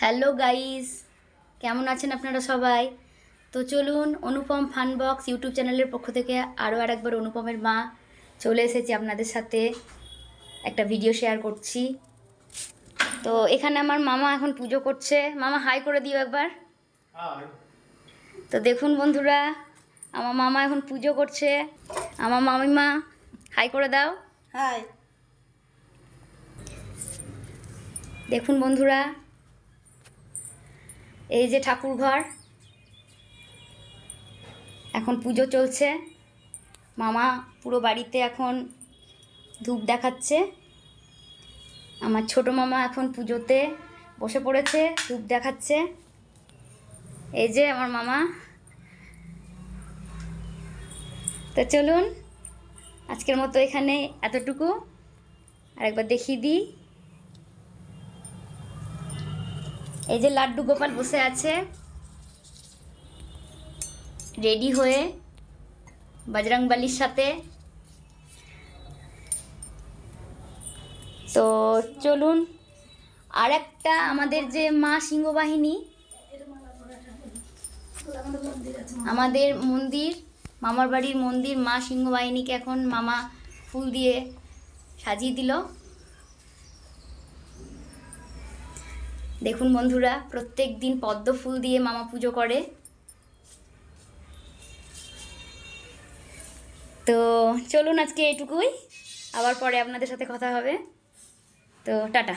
Hello guys, কেমন আছেন আপনারা সবাই? তো চলুন, অনুপম ফান বক্স ইউটিউব চ্যানেলের পক্ষ থেকে আরও আরেকবার অনুপমের মা চলে এসেছি আপনাদের সাথে একটা ভিডিও শেয়ার করছি। তো এখানে আমার মামা এখন পুজো করছে। মামা হাই করে দিও একবার। তো দেখুন বন্ধুরা, আমার মামা এখন পুজো করছে। আমার মামিমা হাই করে দাও। হাই। দেখুন বন্ধুরা, এই যে ঠাকুর ঘর, এখন পুজো চলছে। মামা পুরো বাড়িতে এখন ধূপ দেখাচ্ছে। আমার ছোট মামা এখন পুজোতে বসে পড়েছে, ধূপ দেখাচ্ছে। এই যে আমার মামা। তো চলুন, আজকের মতো এখানে এতটুকু। আরেকবার দেখিয়ে দিই, এই যে লাড্ডু গোপাল বসে আছে রেডি হয়ে বজরংবলীর সাথে। তো চলুন, আর একটা আমাদের যে মা সিংহবাহিনী, আমাদের মন্দির, মামার বাড়ির মন্দির মা সিংহবাহিনীকে এখন মামা ফুল দিয়ে সাজিয়ে দিল। দেখুন বন্ধুরা, প্রত্যেক দিন পদ্ম ফুল দিয়ে মামা পুজো করে। তো চলুন, আজকে এইটুকুই, আবার পরে আপনাদের সাথে কথা হবে। তো টাটা।